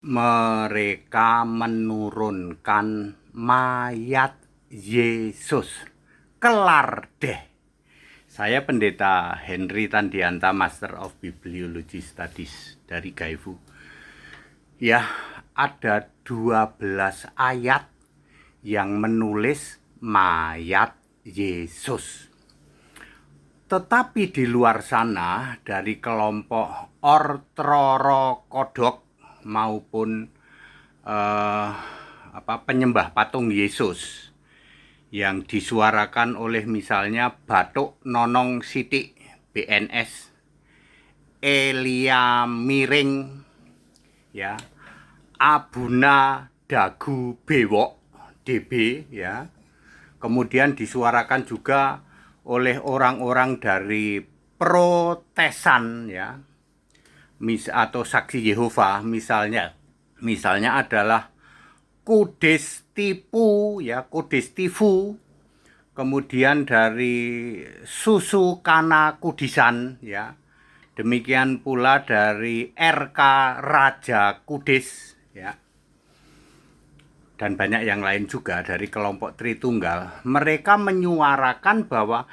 Mereka menurunkan mayat Yesus. Kelar deh. Saya Pendeta Henry Tandianta, Master of Bibliology Studies dari Gaifu. Ya, ada 12 ayat yang menulis mayat Yesus. Tetapi di luar sana, dari kelompok Ortrorokodok maupun penyembah patung Yesus yang disuarakan oleh misalnya Batuk Nonong Sidik BNS, Elia Miring, ya, Abuna Dagu Bewok DB, ya. Kemudian disuarakan juga oleh orang-orang dari Protesan, ya, atau Saksi Yehova, misalnya adalah Kudus Tipu, ya, Kudus Tifu. Kemudian dari Susu Kana Kudisan, ya. Demikian pula dari RK Raja Kudus, ya. Dan banyak yang lain juga dari kelompok Tritunggal. Mereka menyuarakan bahwa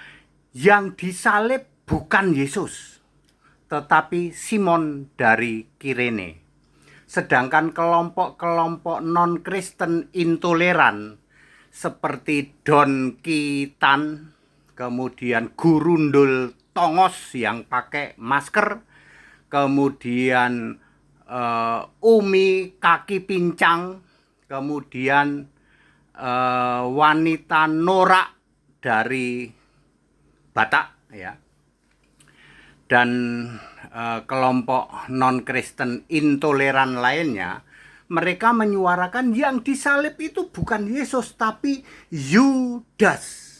yang disalib bukan Yesus, tetapi Simon dari Kirene. Sedangkan kelompok-kelompok non-Kristen intoleran seperti Don Kitan, kemudian Gurundul Tongos yang pakai masker, kemudian Umi Kaki Pincang, kemudian wanita norak dari Batak, ya, dan kelompok non-Kristen intoleran lainnya, mereka menyuarakan yang disalib itu bukan Yesus tapi Yudas.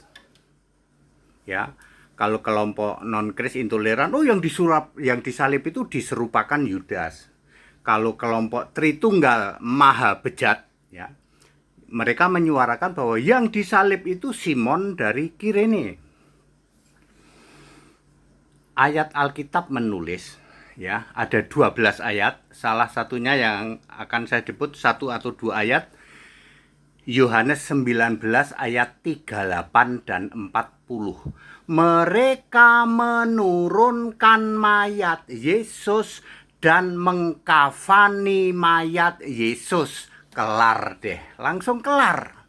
Ya, kalau kelompok non-Kristen intoleran, yang disalib itu diserupakan Yudas. Kalau kelompok Tritunggal Maha Bejat, ya, mereka menyuarakan bahwa yang disalib itu Simon dari Kirene. Ayat Alkitab menulis, ya, ada 12 ayat, salah satunya yang akan saya sebut satu atau dua ayat, Yohanes 19 ayat 38 dan 40. Mereka menurunkan mayat Yesus dan mengkafani mayat Yesus. Kelar deh, langsung kelar.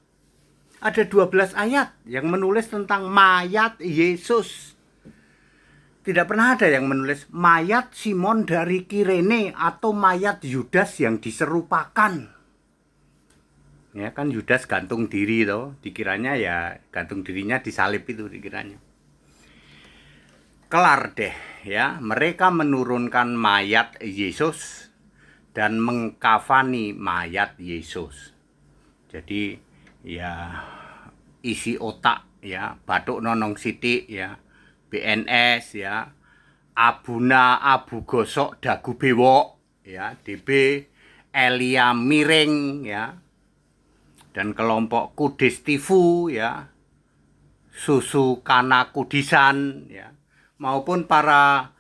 Ada 12 ayat yang menulis tentang mayat Yesus. Tidak pernah ada yang menulis mayat Simon dari Kirene atau mayat Yudas yang diserupakan. Ya kan, Yudas gantung diri toh, dikiranya ya gantung dirinya disalib itu dikiranya. Kelar deh, ya, mereka menurunkan mayat Yesus dan mengkafani mayat Yesus. Jadi ya isi otak, ya, Batuk Nonong Sidik, ya, BNS, ya, Abuna Abu Gosok Dagu Bewok, ya, DB, Elia Miring, ya, dan kelompok Kudus Tifu, ya, Susu Kana Kudisan, ya, maupun para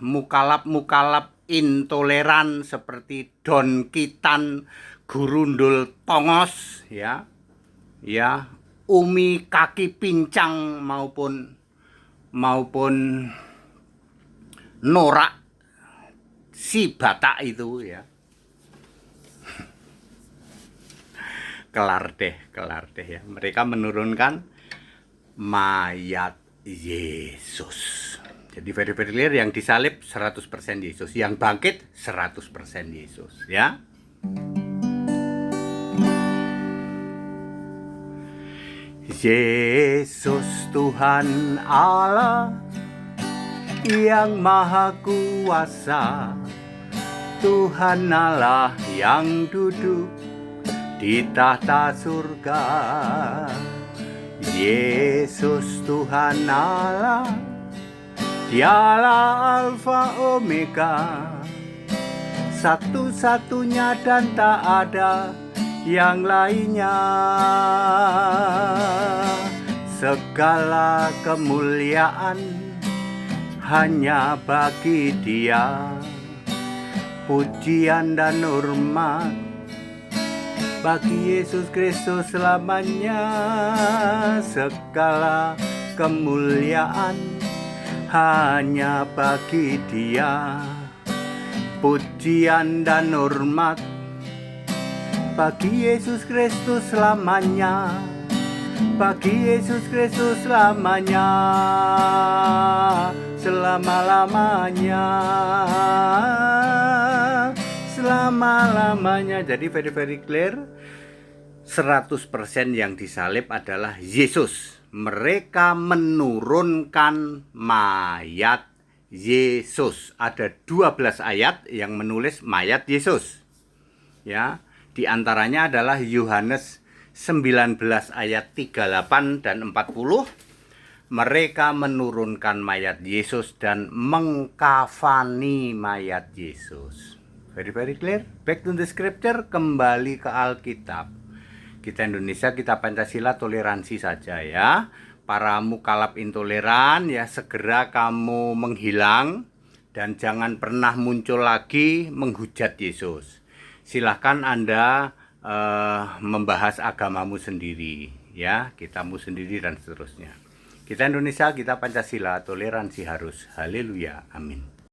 mukalap intoleran seperti Don Kitan, Gurundul Tongos, ya, Umi Kaki Pincang maupun norak si Batak itu, ya. Kelar deh, ya. Mereka menurunkan mayat Yesus. Jadi very clear, yang disalib 100% Yesus, yang bangkit 100% Yesus, ya. Yesus Tuhan Allah yang Maha Kuasa, Tuhan Allah yang duduk di tahta surga. Yesus Tuhan Allah, Dialah Alfa Omega, satu-satunya dan tak ada yang lainnya. Segala kemuliaan hanya bagi Dia. Pujian dan hormat bagi Yesus Kristus selamanya. Segala kemuliaan hanya bagi Dia. Pujian dan hormat bagi Yesus Kristus selamanya. Bagi Yesus Kristus selamanya, selama-lamanya, selama-lamanya. Jadi very clear, 100% yang disalib adalah Yesus. Mereka menurunkan mayat Yesus. Ada 12 ayat yang menulis mayat Yesus. Ya, di antaranya adalah Yohanes 19 ayat 38 dan 40. Mereka menurunkan mayat Yesus dan mengkafani mayat Yesus. Very clear. Back to the scripture, kembali ke Alkitab. Kita Indonesia, kita Pancasila, toleransi saja ya. Para mukalaf intoleran ya, segera kamu menghilang dan jangan pernah muncul lagi menghujat Yesus. Silahkan Anda membahas agamamu sendiri ya, kitamu sendiri dan seterusnya. Kita Indonesia, kita Pancasila, toleransi harus. Haleluya, amin.